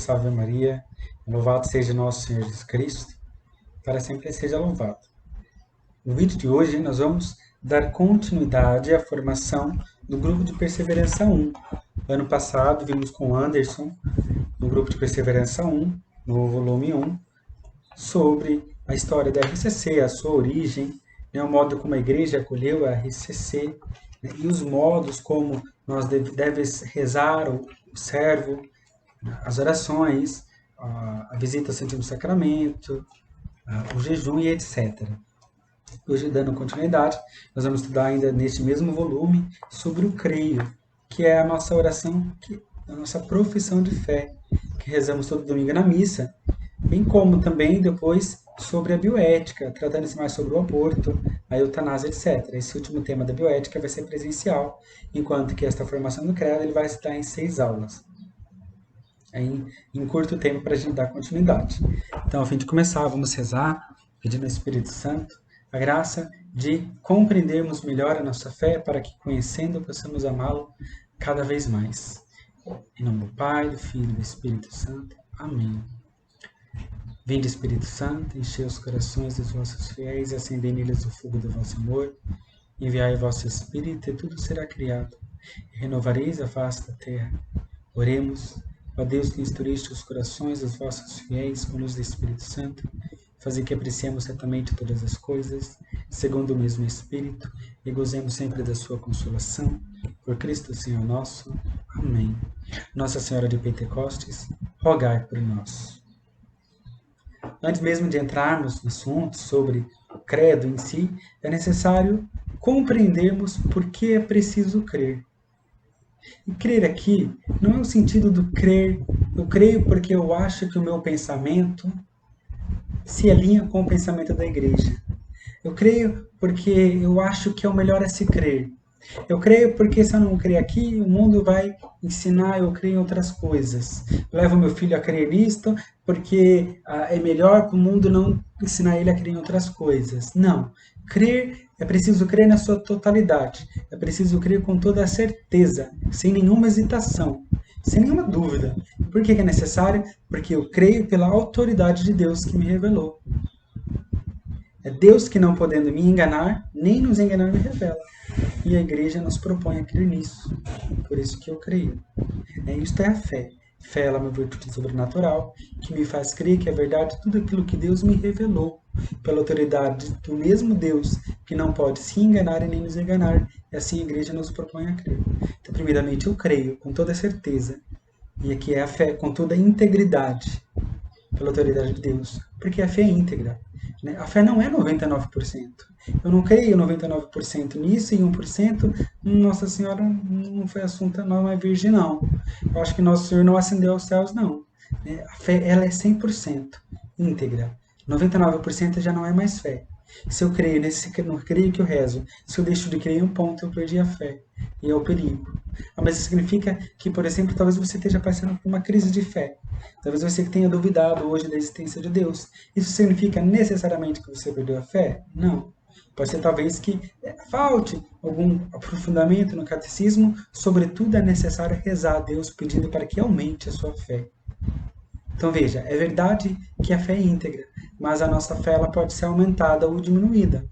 salve Maria, louvado seja nosso Senhor Jesus Cristo, para sempre seja louvado. No vídeo de hoje nós vamos dar continuidade à formação do grupo de Perseverança 1. Ano passado vimos com o Anderson, no grupo de Perseverança 1, no volume 1, sobre a história da RCC, a sua origem, o modo como a igreja acolheu a RCC, e os modos como nós devemos rezar o servo, as orações, a visita ao Santíssimo Sacramento, o jejum e etc. Hoje, dando continuidade, nós vamos estudar ainda neste mesmo volume sobre o creio, que é a nossa oração, a nossa profissão de fé, que rezamos todo domingo na missa, bem como também depois sobre a bioética, tratando-se mais sobre o aborto, a eutanásia, etc. Esse último tema da bioética vai ser presencial, enquanto que esta formação do credo ele vai estar em 6 aulas. Em curto tempo para a gente dar continuidade. Então, a fim de começar, vamos rezar, pedindo ao Espírito Santo a graça de compreendermos melhor a nossa fé, para que, conhecendo, possamos amá-lo cada vez mais. Em nome do Pai, do Filho e do Espírito Santo. Amém. Vinde, Espírito Santo, enchei os corações dos vossos fiéis e acendei neles o fogo do vosso amor. Enviai o vosso Espírito e tudo será criado, e renovareis a face da terra. Oremos. Ó Deus, que instruíste os corações dos vossos fiéis com luz do Espírito Santo, fazer que apreciemos certamente todas as coisas, segundo o mesmo Espírito, e gozemos sempre da sua consolação. Por Cristo Senhor nosso. Amém. Nossa Senhora de Pentecostes, rogai por nós. Antes mesmo de entrarmos no assunto sobre o credo em si, é necessário compreendermos por que é preciso crer. E crer aqui não é o sentido do crer, eu creio porque eu acho que o meu pensamento se alinha com o pensamento da igreja. Eu creio porque eu acho que é o melhor a se crer. Eu creio porque se eu não crer aqui, o mundo vai ensinar eu crer em outras coisas. Eu levo meu filho a crer nisto porque é melhor para o mundo não ensinar ele a crer em outras coisas. Não. Crer, é preciso crer na sua totalidade. É preciso crer com toda a certeza, sem nenhuma hesitação, sem nenhuma dúvida. Por que é necessário? Porque eu creio pela autoridade de Deus que me revelou. É Deus que, não podendo me enganar, nem nos enganar, me revela. E a igreja nos propõe a crer nisso. Por isso que eu creio. Isto é a fé. Fé é uma virtude sobrenatural que me faz crer que é verdade tudo aquilo que Deus me revelou, pela autoridade do mesmo Deus que não pode se enganar e nem nos enganar. E assim a igreja nos propõe a crer. Então, primeiramente, eu creio com toda certeza. E aqui é a fé com toda a integridade, pela autoridade de Deus. Porque a fé é íntegra. A fé não é 99%. Eu não creio 99% nisso e 1% Nossa Senhora não foi assunta, não é virgem, não. Eu acho que Nosso Senhor não ascendeu aos céus, não. A fé, ela é 100% íntegra. 99% já não é mais fé. Se eu creio não creio que eu rezo. Se eu deixo de crer em um ponto, eu perdi a fé. E é o perigo. Mas isso significa que, por exemplo, talvez você esteja passando por uma crise de fé. Talvez você tenha duvidado hoje da existência de Deus. Isso significa necessariamente que você perdeu a fé? Não. Pode ser talvez que falte algum aprofundamento no catecismo. Sobretudo é necessário rezar a Deus pedindo para que aumente a sua fé. Então veja, é verdade que a fé é íntegra, mas a nossa fé ela pode ser aumentada ou diminuída.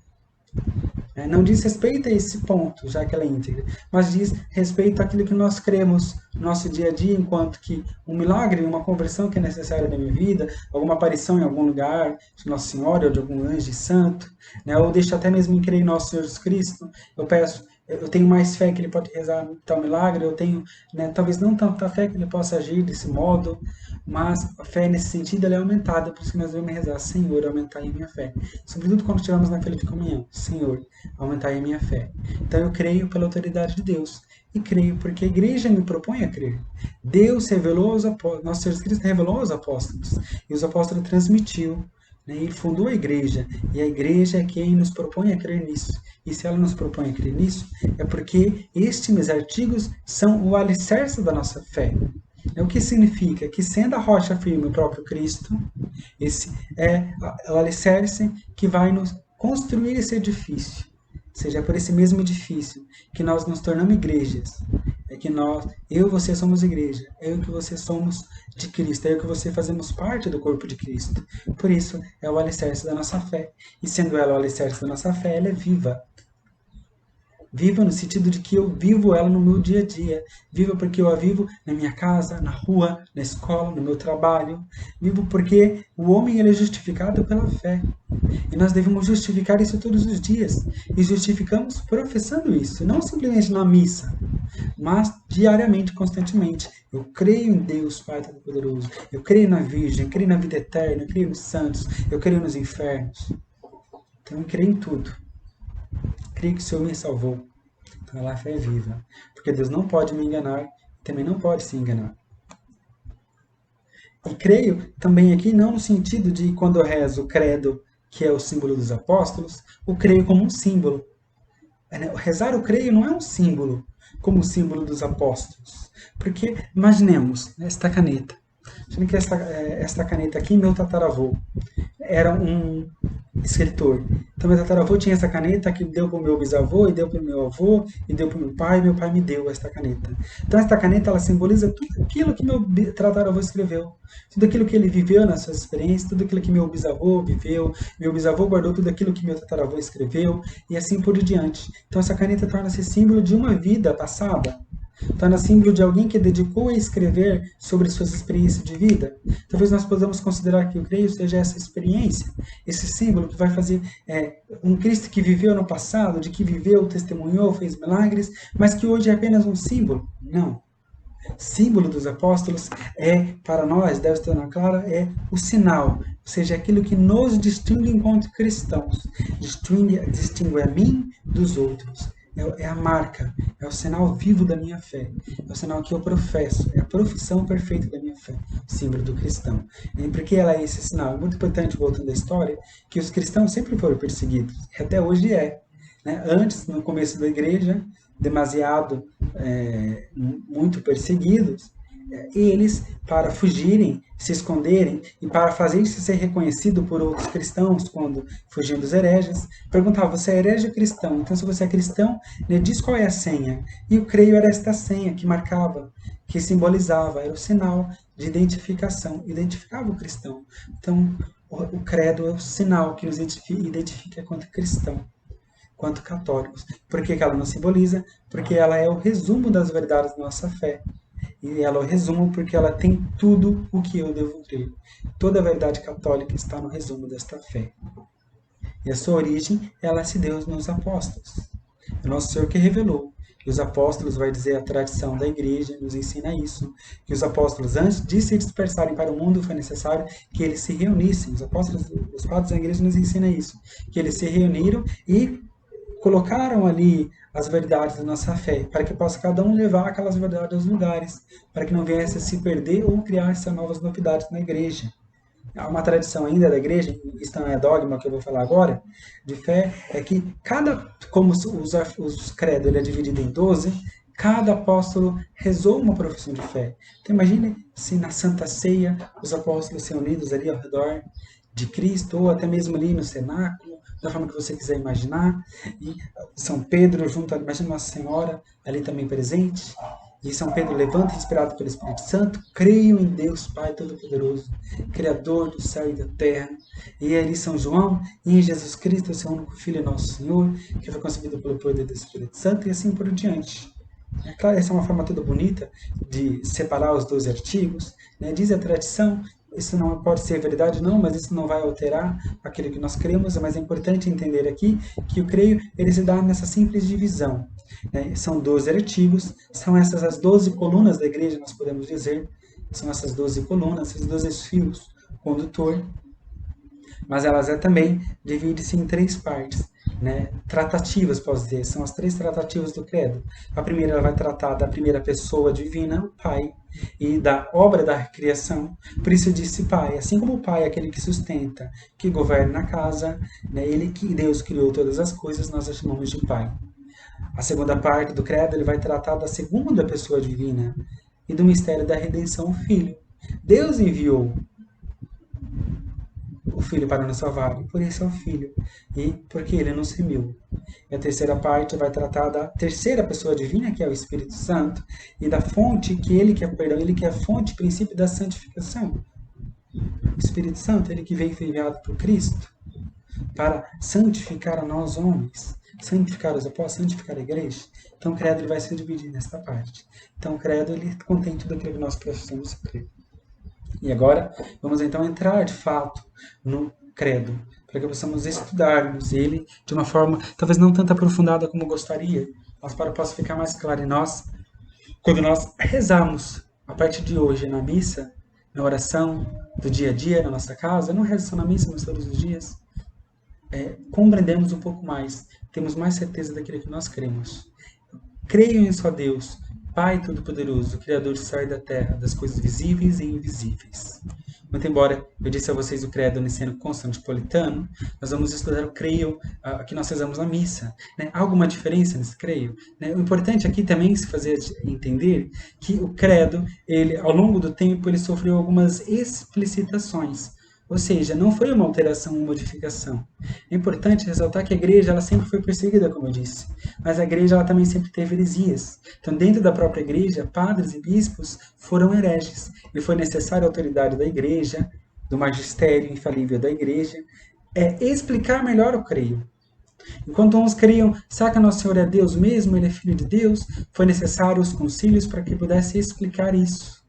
Não diz respeito a esse ponto, já que ela é íntegra, mas diz respeito àquilo que nós cremos no nosso dia a dia, enquanto que um milagre, uma conversão que é necessária na minha vida, alguma aparição em algum lugar de Nossa Senhora ou de algum anjo santo, ou deixo até mesmo em crer em Nosso Senhor Jesus Cristo, eu tenho mais fé que ele pode rezar tal milagre, eu tenho talvez não tanta fé que ele possa agir desse modo, mas a fé nesse sentido ela é aumentada, por isso que nós devemos rezar: Senhor, aumentai a minha fé. Sobretudo quando estivermos na fila de comunhão: Senhor, aumentai a minha fé. Então eu creio pela autoridade de Deus, e creio porque a igreja me propõe a crer. Deus revelou aos apóstolos, Nosso Senhor Cristo revelou aos apóstolos, e os apóstolos transmitiu. Ele fundou a igreja, e a igreja é quem nos propõe a crer nisso. E se ela nos propõe a crer nisso, é porque estes artigos são o alicerce da nossa fé. O que significa que, sendo a rocha firme o próprio Cristo, esse é o alicerce que vai nos construir esse edifício. Ou seja, é por esse mesmo edifício que nós nos tornamos igrejas. é que eu e você somos igreja, eu e você somos de Cristo, eu e você fazemos parte do corpo de Cristo. Por isso, é o alicerce da nossa fé. E sendo ela o alicerce da nossa fé, ela é viva. Viva no sentido de que eu vivo ela no meu dia a dia. Viva porque eu a vivo na minha casa, na rua, na escola, no meu trabalho. Vivo porque o homem ele é justificado pela fé. E nós devemos justificar isso todos os dias. E justificamos professando isso, não simplesmente na missa, mas diariamente, constantemente. Eu creio em Deus, Pai Todo-Poderoso. Eu creio na Virgem, eu creio na vida eterna, eu creio nos santos, eu creio nos infernos. Então eu creio em tudo. Creio que o Senhor me salvou. Então a fé é viva. Porque Deus não pode me enganar, também não pode se enganar. E creio também aqui não no sentido de quando eu rezo o credo, que é o símbolo dos apóstolos, o creio como um símbolo. Rezar o creio não é um símbolo, como o símbolo dos apóstolos. Porque, imaginemos, esta caneta. Imagina que esta caneta aqui, meu tataravô era um escritor. Então, meu tataravô tinha essa caneta que deu para o meu bisavô, e deu para o meu avô, e deu para o meu pai me deu esta caneta. Então, esta caneta, ela simboliza tudo aquilo que meu tataravô escreveu. Tudo aquilo que ele viveu nas suas experiências, tudo aquilo que meu bisavô viveu, meu bisavô guardou tudo aquilo que meu tataravô escreveu, e assim por diante. Então, essa caneta torna-se símbolo de uma vida passada, torna símbolo de alguém que dedicou a escrever sobre suas experiências de vida. Talvez nós possamos considerar que o creio seja essa experiência, esse símbolo que vai fazer um Cristo que viveu no passado, de que viveu, testemunhou, fez milagres, mas que hoje é apenas um símbolo. Não. Símbolo dos apóstolos para nós, deve se tornar claro, é o sinal, ou seja, aquilo que nos distingue enquanto cristãos, distingue a mim dos outros. É a marca, é o sinal vivo da minha fé, é o sinal que eu professo, é a profissão perfeita da minha fé, o símbolo do cristão. E por que ela é esse sinal? É muito importante, voltando à história, que os cristãos sempre foram perseguidos, e até hoje é. Né? Antes, no começo da igreja, demasiado, muito perseguidos, eles, para fugirem, se esconderem e para fazer-se ser reconhecido por outros cristãos, quando fugiam dos hereges, perguntavam: você é herege ou cristão? Então, se você é cristão, diz qual é a senha. E o creio era esta senha que marcava, que simbolizava, era o sinal de identificação, identificava o cristão. Então, o credo é o sinal que nos identifica quanto cristão, quanto católicos. Por que ela nos simboliza? Porque ela é o resumo das verdades da nossa fé. E ela é o resumo porque ela tem tudo o que eu devo ter. Toda a verdade católica está no resumo desta fé. E a sua origem, ela se deu nos apóstolos. É o nosso Senhor que revelou. E os apóstolos, vai dizer a tradição da igreja, nos ensina isso, que os apóstolos, antes de se dispersarem para o mundo, foi necessário que eles se reunissem. Os apóstolos, os padres da igreja nos ensinam isso, que eles se reuniram e colocaram ali as verdades da nossa fé, para que possa cada um levar aquelas verdades aos lugares, para que não viesse a se perder ou criar-se novas novidades na igreja. Há uma tradição ainda da igreja, isso não é dogma que eu vou falar agora, de fé, é que como os credos ele é dividido em 12, cada apóstolo rezou uma profissão de fé. Então imagine se na Santa Ceia os apóstolos se unidos ali ao redor de Cristo, ou até mesmo ali no cenáculo, da forma que você quiser imaginar, e São Pedro junto, imagina Nossa Senhora ali também presente, e São Pedro levanta, inspirado pelo Espírito Santo: creio em Deus Pai Todo-Poderoso, Criador do céu e da terra. E ali São João, e em Jesus Cristo, seu único Filho, nosso Senhor, que foi concebido pelo poder do Espírito Santo, e assim por diante. É claro, essa é uma forma toda bonita de separar os 12 artigos, né? Diz a tradição, isso não pode ser verdade, não, mas isso não vai alterar aquilo que nós cremos, mas é importante entender aqui que o creio ele se dá nessa simples divisão. Né? São 12 artigos, são essas as 12 colunas da igreja, nós podemos dizer, são essas 12 colunas, esses 12 fios condutor, mas elas também dividem-se em 3 partes. Né, tratativas, posso dizer, são as 3 tratativas do credo. A primeira ela vai tratar da primeira pessoa divina, o Pai, e da obra da criação. Por isso disse Pai, assim como o Pai é aquele que sustenta, que governa a casa, né, ele que Deus criou todas as coisas, nós a chamamos de Pai. A segunda parte do credo ele vai tratar da segunda pessoa divina e do mistério da redenção, o Filho. Deus enviou o Filho para nos salvar, e por isso é o Filho, e porque ele nos remiu. E a terceira parte vai tratar da terceira pessoa divina, que é o Espírito Santo, e da fonte que ele que é, perdão, ele que é a fonte e princípio da santificação. O Espírito Santo, ele que veio e foi enviado por Cristo para santificar a nós homens, santificar os apóstolos, santificar a igreja. Então o credo ele vai se dividir nesta parte. Então o credo ele contém tudo aquilo que nós precisamos crer. E agora vamos então entrar de fato no credo, para que possamos estudarmos ele de uma forma talvez não tanto aprofundada como gostaria, mas para que possa ficar mais claro em nós quando nós rezamos a partir de hoje na missa, na oração do dia a dia, na nossa casa, não rezo só na missa, mas todos os dias, compreendemos um pouco mais, temos mais certeza daquilo que nós cremos. Creio em só Deus, Pai Todo-Poderoso, Criador do céu e da terra, das coisas visíveis e invisíveis. Muito embora eu disse a vocês o credo niceno-constantinopolitano, nós vamos estudar o creio que nós rezamos na missa. Né? Há alguma diferença nesse creio? Né? O importante aqui também é se fazer entender que o credo, ele, ao longo do tempo, ele sofreu algumas explicitações. Ou seja, não foi uma alteração, uma modificação. É importante ressaltar que a igreja ela sempre foi perseguida, como eu disse. Mas a igreja ela também sempre teve heresias. Então, dentro da própria igreja, padres e bispos foram hereges. E foi necessária a autoridade da igreja, do magistério infalível da igreja, explicar melhor o creio. Enquanto uns criam, será que Nosso Senhor é Deus mesmo? Ele é Filho de Deus? Foi necessário os concílios para que pudesse explicar isso.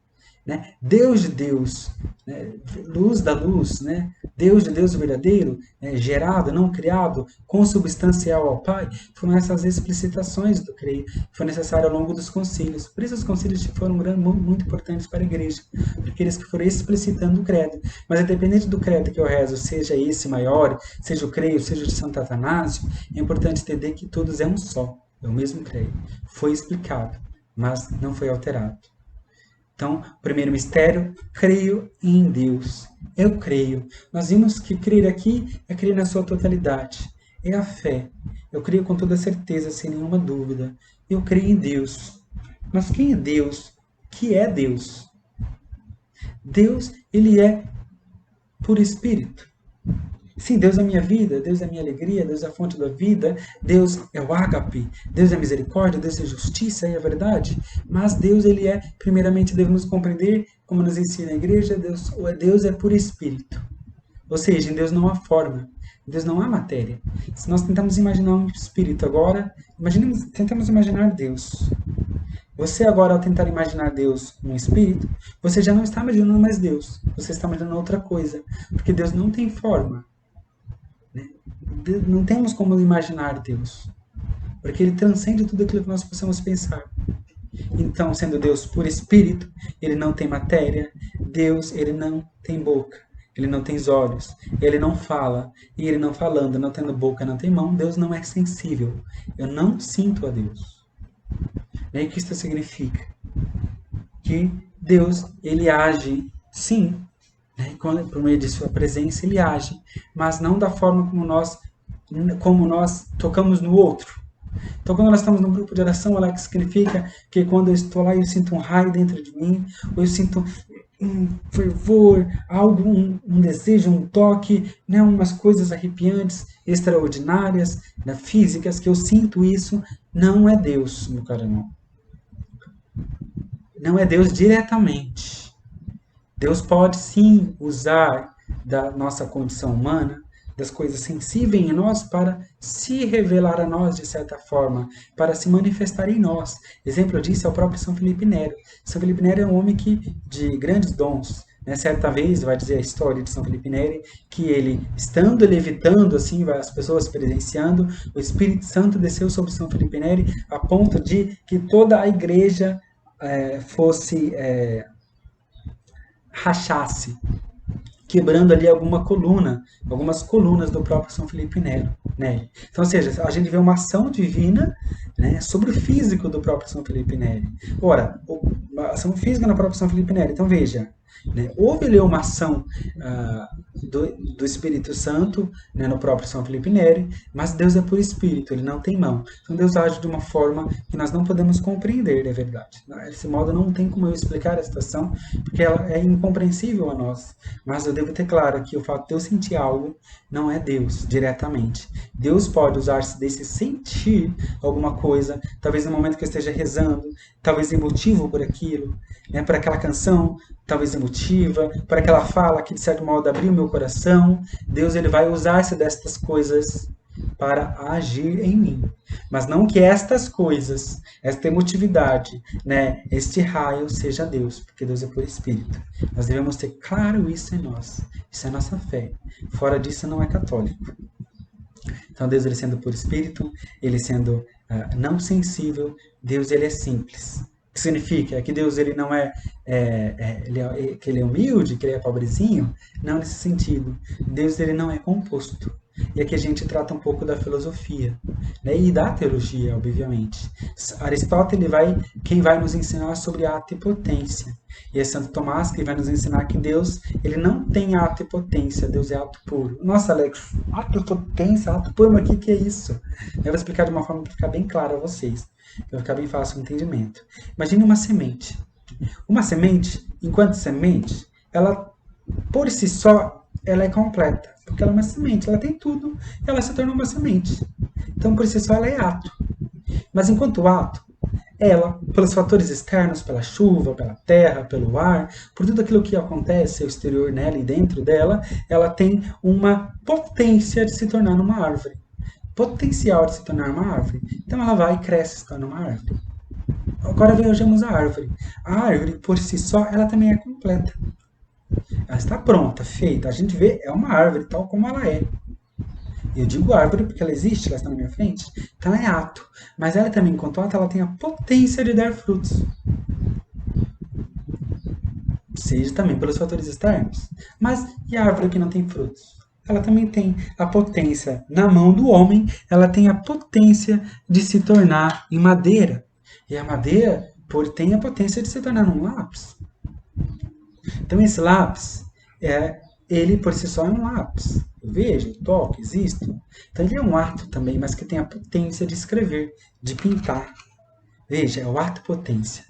Né? Deus de Deus, né? Luz da luz, né? Deus de Deus verdadeiro, gerado, não criado, consubstancial ao Pai, foram essas explicitações do creio, que foi necessário ao longo dos concílios. Por isso os concílios foram muito importantes para a igreja, porque eles que foram explicitando o credo. Mas independente do credo que eu rezo, seja esse maior, seja o creio, seja o de Santo Atanásio, é importante entender que todos é um só, é o mesmo creio. Foi explicado, mas não foi alterado. Então, primeiro mistério, creio em Deus. Eu creio. Nós vimos que crer aqui é crer na sua totalidade. É a fé. Eu creio com toda certeza, sem nenhuma dúvida. Eu creio em Deus. Mas quem é Deus? O que é Deus? Deus, ele é por Espírito. Sim, Deus é a minha vida, Deus é a minha alegria, Deus é a fonte da vida, Deus é o ágape, Deus é a misericórdia, Deus é a justiça, é a verdade. Mas Deus, ele é, primeiramente, devemos compreender, como nos ensina a igreja, Deus é por Espírito. Ou seja, em Deus não há forma, em Deus não há matéria. Se nós tentamos imaginar um Espírito agora, tentamos imaginar Deus. Você agora, ao tentar imaginar Deus num Espírito, você já não está imaginando mais Deus, você está imaginando outra coisa, porque Deus não tem forma. Não temos como imaginar Deus, porque ele transcende tudo aquilo que nós possamos pensar. Então, sendo Deus por Espírito, ele não tem matéria. Deus, ele não tem boca, ele não tem olhos, ele não fala, e ele não falando, não tendo boca, não tem mão, Deus não é sensível. Eu não sinto a Deus. E aí o que isso significa? Que Deus, ele age, sim, por meio de sua presença, ele age, mas não da forma como nós tocamos no outro. Então, quando nós estamos num grupo de oração, ela significa que quando eu estou lá, eu sinto um raio dentro de mim, ou eu sinto um fervor, algo, um desejo, um toque, né, umas coisas arrepiantes, extraordinárias, físicas, que eu sinto isso, não é Deus, meu caro irmão. Não é Deus diretamente. Deus pode sim usar da nossa condição humana, das coisas sensíveis em nós, para se revelar a nós de certa forma, para se manifestar em nós. Exemplo disso é o próprio São Felipe Neri. São Felipe Neri é um homem de grandes dons. Certa vez, vai dizer a história de São Felipe Neri, que ele, estando levitando, assim, as pessoas presenciando, o Espírito Santo desceu sobre São Felipe Neri, a ponto de que toda a igreja fosse... rachasse, quebrando ali algumas colunas do próprio São Felipe Neri. Então, ou seja, a gente vê uma ação divina, sobre o físico do próprio São Felipe Neri. Ora, a ação física no próprio São Felipe Neri. Então, veja, né? Houve ali uma ação do Espírito Santo, né, no próprio São Felipe Neri, mas Deus é por Espírito, ele não tem mão. Então Deus age de uma forma que nós não podemos compreender, é verdade. Desse modo não tem como eu explicar a situação, porque ela é incompreensível a nós. Mas eu devo ter claro que o fato de eu sentir algo não é Deus diretamente. Deus pode usar-se desse sentir alguma coisa, talvez no momento que eu esteja rezando, talvez emotivo por aquilo, né, por aquela canção, talvez emotiva, por aquela fala que de certo modo abriu meu coração. Deus ele vai usar-se destas coisas para agir em mim. Mas não que estas coisas, esta emotividade, né, este raio seja Deus, porque Deus é por Espírito. Nós devemos ter claro isso em nós. Isso é nossa fé. Fora disso não é católico. Então Deus ele sendo por Espírito, ele sendo não sensível, Deus ele é simples. O que significa? Que Deus ele não que ele é humilde, que ele é pobrezinho? Não nesse sentido. Deus ele não é composto. E aqui a gente trata um pouco da filosofia, né? E da teologia, obviamente. Aristóteles quem vai nos ensinar sobre ato e potência. E é Santo Tomás que vai nos ensinar que Deus ele não tem ato e potência, Deus é ato puro. Nossa, Alex, ato e potência, ato puro, mas o que é isso? Eu vou explicar de uma forma para ficar bem claro a vocês, para ficar bem fácil o entendimento. Imagine uma semente. Uma semente, enquanto semente, ela por si só ela é completa, porque ela é uma semente, ela tem tudo, ela se torna uma semente. Então, por si só, ela é ato. Mas enquanto ato, ela, pelos fatores externos, pela chuva, pela terra, pelo ar, por tudo aquilo que acontece ao exterior nela e dentro dela, ela tem uma potência de se tornar uma árvore. Potencial de se tornar uma árvore. Então ela vai e cresce e se torna uma árvore. Agora vejamos a árvore. A árvore, por si só, ela também é completa. Ela está pronta, feita. A gente vê, é uma árvore tal como ela é. Eu digo árvore porque ela existe, ela está na minha frente. Então ela é ato. Mas ela também, enquanto ato, ela tem a potência de dar frutos. Seja também pelos fatores externos. Mas e a árvore que não tem frutos? Ela também tem a potência. Na mão do homem, ela tem a potência de se tornar em madeira. E a madeira tem a potência de se tornar um lápis. Então esse lápis, ele por si só é um lápis. Eu vejo, toco, existo. Então ele é um ato também, mas que tem a potência de escrever, de pintar. Veja, é o ato potência.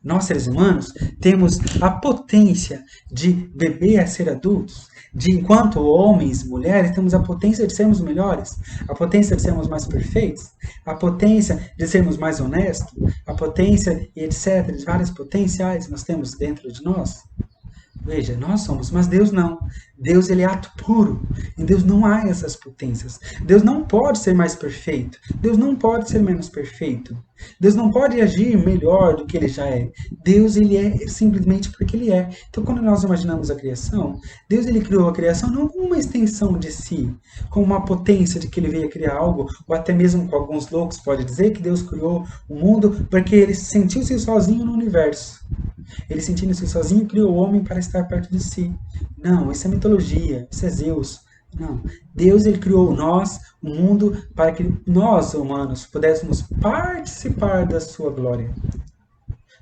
Nós, seres humanos, temos a potência de beber a ser adultos, de enquanto homens, mulheres, temos a potência de sermos melhores, a potência de sermos mais perfeitos, a potência de sermos mais honestos, a potência e etc. De várias potenciais nós temos dentro de nós. Veja, nós somos, mas Deus não. Deus ele é ato puro. Em Deus não há essas potências. Deus não pode ser mais perfeito. Deus não pode ser menos perfeito. Deus não pode agir melhor do que ele já é. Deus ele é simplesmente porque ele é. Então quando nós imaginamos a criação, Deus ele criou a criação não como uma extensão de si, como uma potência de que ele veio criar algo, ou até mesmo com alguns loucos pode dizer que Deus criou o mundo porque ele sentiu-se sozinho no universo. Ele sentindo-se sozinho criou o homem para estar perto de si. Não, isso é mitologia, isso é Zeus. Não, Deus ele criou nós, o mundo, para que nós, humanos, pudéssemos participar da sua glória.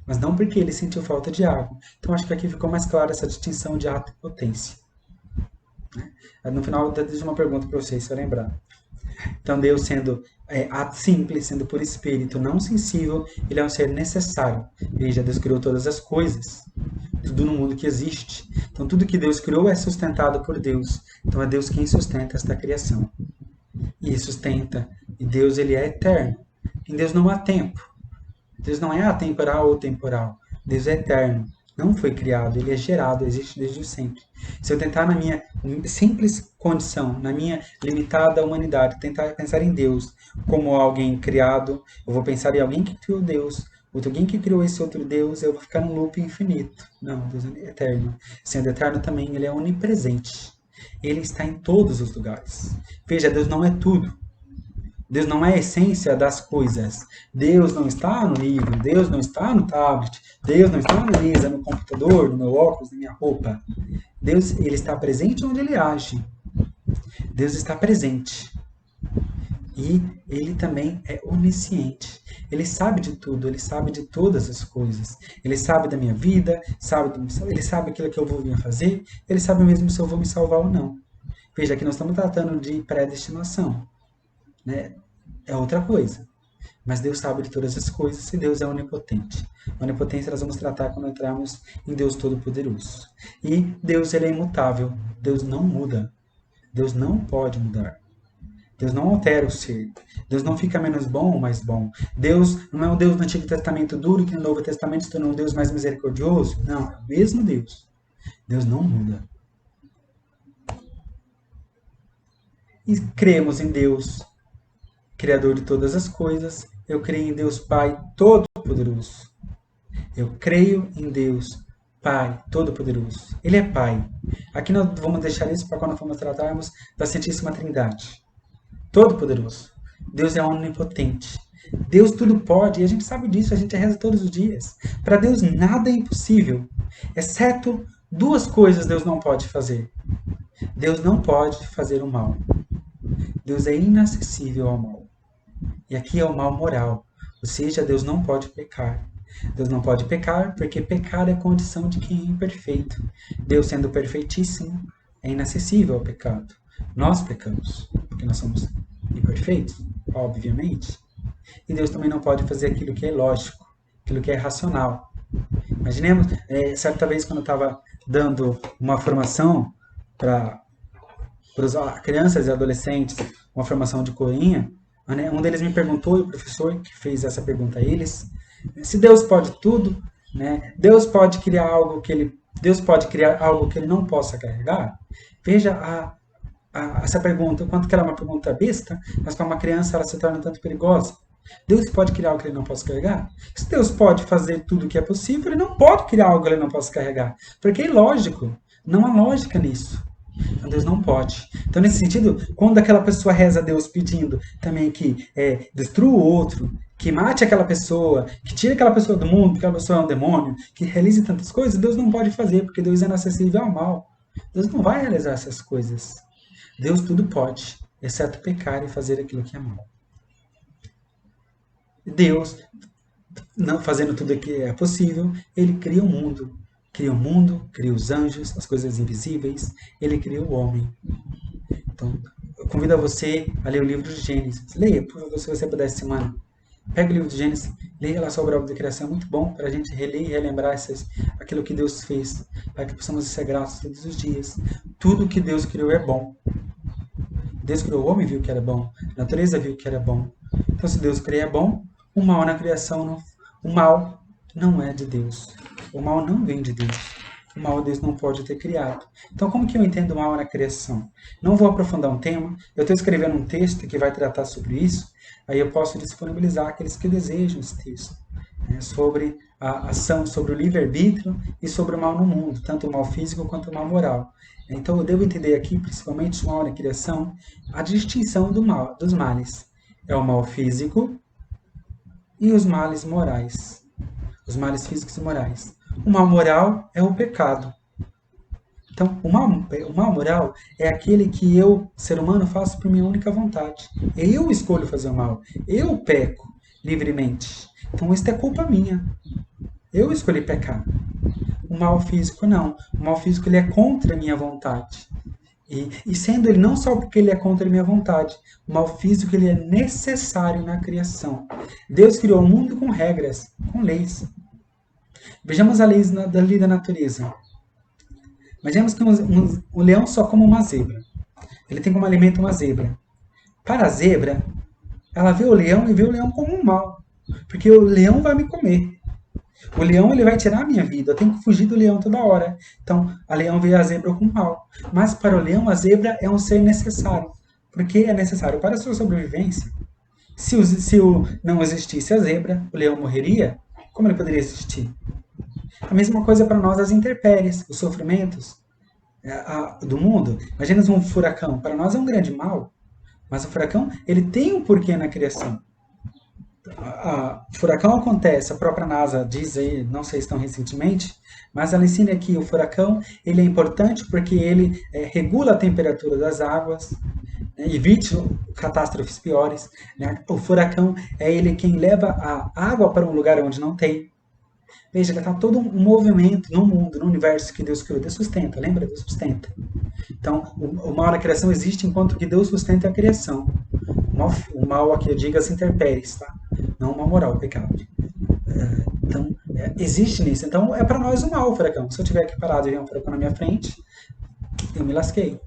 Mas não porque ele sentiu falta de água. Então acho que aqui ficou mais clara essa distinção de ato e potência. No final, eu deixo uma pergunta para vocês, se eu lembrar. Então Deus sendo ato simples, sendo por espírito, não sensível, ele é um ser necessário. Veja, Deus criou todas as coisas, tudo no mundo que existe. Então tudo que Deus criou é sustentado por Deus. Então é Deus quem sustenta esta criação. E sustenta. E Deus ele é eterno. Em Deus não há tempo. Deus não é atemporal ou temporal. Deus é eterno. Não foi criado, ele é gerado, existe desde sempre. Se eu tentar na minha simples condição, na minha limitada humanidade, tentar pensar em Deus como alguém criado, eu vou pensar em alguém que criou Deus, alguém que criou esse outro Deus, eu vou ficar num loop infinito. Não, Deus é eterno. Sendo eterno também, ele é onipresente. Ele está em todos os lugares. Veja, Deus não é tudo. Deus não é a essência das coisas. Deus não está no livro, Deus não está no tablet, Deus não está na mesa, no computador, no meu óculos, na minha roupa. Deus, ele está presente onde ele age. Deus está presente. E ele também é onisciente. Ele sabe de tudo, ele sabe de todas as coisas. Ele sabe da minha vida, ele sabe aquilo que eu vou vir a fazer, ele sabe mesmo se eu vou me salvar ou não. Veja, aqui nós estamos tratando de predestinação, né? É outra coisa. Mas Deus sabe de todas as coisas e Deus é onipotente. A onipotência nós vamos tratar quando entrarmos em Deus Todo-Poderoso. E Deus, ele é imutável. Deus não muda. Deus não pode mudar. Deus não altera o ser. Deus não fica menos bom ou mais bom. Deus não é um Deus do Antigo Testamento duro que no Novo Testamento se tornou um Deus mais misericordioso. Não, é o mesmo Deus. Deus não muda. E cremos em Deus, Criador de todas as coisas. Eu creio em Deus Pai Todo-Poderoso. Eu creio em Deus Pai Todo-Poderoso. Ele é Pai. Aqui nós vamos deixar isso para quando formos tratarmos da Santíssima Trindade. Todo-Poderoso. Deus é onipotente. Deus tudo pode, e a gente sabe disso, a gente reza todos os dias. Para Deus nada é impossível, exceto duas coisas Deus não pode fazer. Deus não pode fazer o mal. Deus é inacessível ao mal. E aqui é o mal moral, ou seja, Deus não pode pecar. Deus não pode pecar porque pecar é condição de quem é imperfeito. Deus, sendo perfeitíssimo, é inacessível ao pecado. Nós pecamos, porque nós somos imperfeitos, obviamente. E Deus também não pode fazer aquilo que é lógico, aquilo que é racional. Imaginemos, certa vez quando eu estava dando uma formação para as crianças e adolescentes, uma formação de corinha, um deles me perguntou, e o professor que fez essa pergunta a eles, se Deus pode tudo, né? Deus pode criar algo que ele não possa carregar? Veja essa pergunta, quanto que ela é uma pergunta besta, mas para uma criança ela se torna tanto perigosa. Deus pode criar algo que ele não possa carregar? Se Deus pode fazer tudo o que é possível, ele não pode criar algo que ele não possa carregar. Porque é ilógico. Não há lógica nisso. Então Deus não pode. Então, nesse sentido, quando aquela pessoa reza a Deus pedindo também que destrua o outro, que mate aquela pessoa, que tire aquela pessoa do mundo, porque aquela pessoa é um demônio, que realize tantas coisas, Deus não pode fazer, porque Deus é inacessível ao mal. Deus não vai realizar essas coisas. Deus tudo pode, exceto pecar e fazer aquilo que é mal. Deus, não fazendo tudo o que é possível, ele cria o mundo. Cria o mundo, cria os anjos, as coisas invisíveis, ele cria o homem. Então, eu convido a você a ler o livro de Gênesis. Leia, por favor, se você puder essa semana. Pega o livro de Gênesis, leia lá sobre a obra da criação, é muito bom para a gente reler e relembrar aquilo que Deus fez, para que possamos ser gratos todos os dias. Tudo que Deus criou é bom. Deus criou o homem e viu que era bom, a natureza viu que era bom. Então, se Deus cria é bom, o mal na criação, o mal não é de Deus. O mal não vem de Deus. O mal Deus não pode ter criado. Então, como que eu entendo o mal na criação? Não vou aprofundar um tema. Eu estou escrevendo um texto que vai tratar sobre isso. Aí eu posso disponibilizar aqueles que desejam esse texto. Sobre a ação, sobre o livre-arbítrio e sobre o mal no mundo. Tanto o mal físico quanto o mal moral. Então, eu devo entender aqui, principalmente o mal na criação, a distinção dos males. É o mal físico e os males morais. Os males físicos e morais. O mal moral é o pecado. Então, o mal moral é aquele que eu, ser humano, faço por minha única vontade. Eu escolho fazer o mal. Eu peco livremente. Então, isso é culpa minha. Eu escolhi pecar. O mal físico, não. O mal físico ele é contra a minha vontade. E sendo ele não só porque ele é contra a minha vontade, o mal físico ele é necessário na criação. Deus criou o mundo com regras, com leis. Vejamos a lei da natureza. Imaginemos que um leão só come uma zebra. Ele tem como alimento uma zebra. Para a zebra, ela vê o leão e vê o leão como um mal. Porque o leão vai me comer. O leão ele vai tirar a minha vida. Eu tenho que fugir do leão toda hora. Então, a leão vê a zebra como mal. Mas para o leão, a zebra é um ser necessário. Porque é necessário para a sua sobrevivência. Se não existisse a zebra, o leão morreria. Como ele poderia existir? A mesma coisa para nós as intempéries, os sofrimentos do mundo. Imagina um furacão. Para nós é um grande mal. Mas o furacão ele tem um porquê na criação. O furacão acontece, a própria NASA diz aí, não sei se tão recentemente, mas ela ensina que o furacão ele é importante porque ele regula a temperatura das águas, né? Evite catástrofes piores, né? O furacão é ele quem leva a água para um lugar onde não tem. Veja, está todo um movimento no mundo, no universo que Deus criou. Deus sustenta, lembra? Deus sustenta. Então, o mal na criação existe enquanto que Deus sustenta a criação. O mal aqui eu digo as intempéries, tá? Não o mal moral, o pecado. Então, existe nisso. Então, é para nós o mal, o furacão. Se eu estiver aqui parado e vier um furacão na minha frente, eu me lasquei.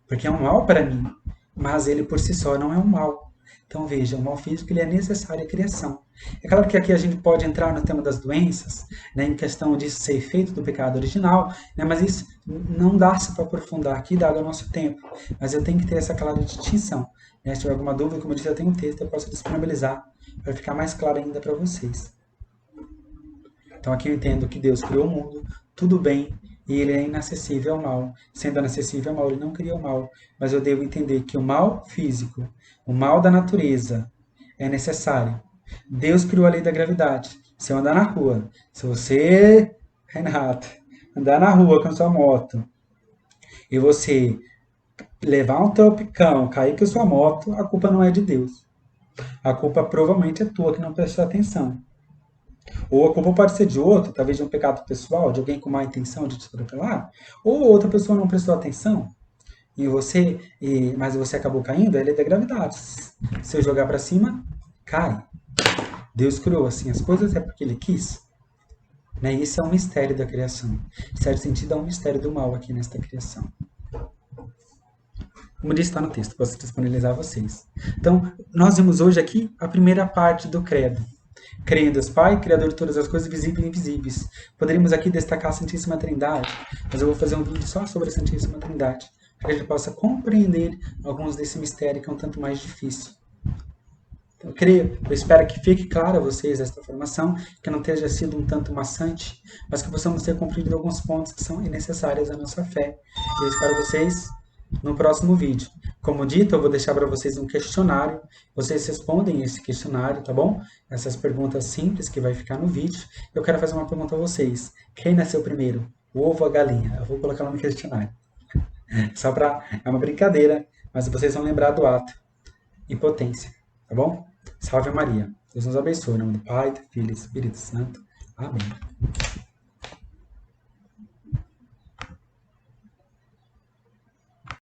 Porque é um mal para mim. Mas ele por si só não é um mal. Então, veja, o mal físico ele é necessário à criação. É claro que aqui a gente pode entrar no tema das doenças, né, em questão disso ser efeito do pecado original, né, mas isso não dá-se para aprofundar aqui, dado o nosso tempo. Mas eu tenho que ter essa clara distinção. Né? Se tiver alguma dúvida, como eu disse, eu tenho um texto, eu posso disponibilizar para ficar mais claro ainda para vocês. Então aqui eu entendo que Deus criou o mundo, tudo bem, e ele é inacessível ao mal. Sendo inacessível ao mal, ele não cria o mal. Mas eu devo entender que o mal físico, o mal da natureza, é necessário. Deus criou a lei da gravidade. Se eu andar na rua, se você, Renato, andar na rua com a sua moto e você levar um tropicão, cair com a sua moto, a culpa não é de Deus. A culpa provavelmente é tua que não prestou atenção. Ou a culpa pode ser de outro, talvez de um pecado pessoal, de alguém com má intenção de te atropelar, ou outra pessoa não prestou atenção em você, mas você acabou caindo, é a lei da gravidade. Se eu jogar para cima, cai. Deus criou assim as coisas é porque Ele quis. Né? Isso é um mistério da criação. Em certo sentido, é um mistério do mal aqui nesta criação. Como disse, está no texto, posso disponibilizar a vocês. Então, nós vimos hoje aqui a primeira parte do credo. Creio em Deus Pai, Criador de todas as coisas visíveis e invisíveis. Poderíamos aqui destacar a Santíssima Trindade, mas eu vou fazer um vídeo só sobre a Santíssima Trindade, para que a gente possa compreender alguns desse mistério que é um tanto mais difícil. Então, eu espero que fique claro a vocês esta informação, que não tenha sido um tanto maçante, mas que possamos ter compreendido alguns pontos que são necessários à nossa fé. Eu espero vocês no próximo vídeo. Como dito, eu vou deixar para vocês um questionário. Vocês respondem esse questionário, tá bom? Essas perguntas simples que vai ficar no vídeo. Eu quero fazer uma pergunta a vocês. Quem nasceu primeiro? O ovo ou a galinha? Eu vou colocar no questionário. Só para... É uma brincadeira, mas vocês vão lembrar do ato. Impotência, tá bom? Salve Maria. Deus nos abençoe. Em nome do Pai, do Filho e do Espírito Santo. Amém.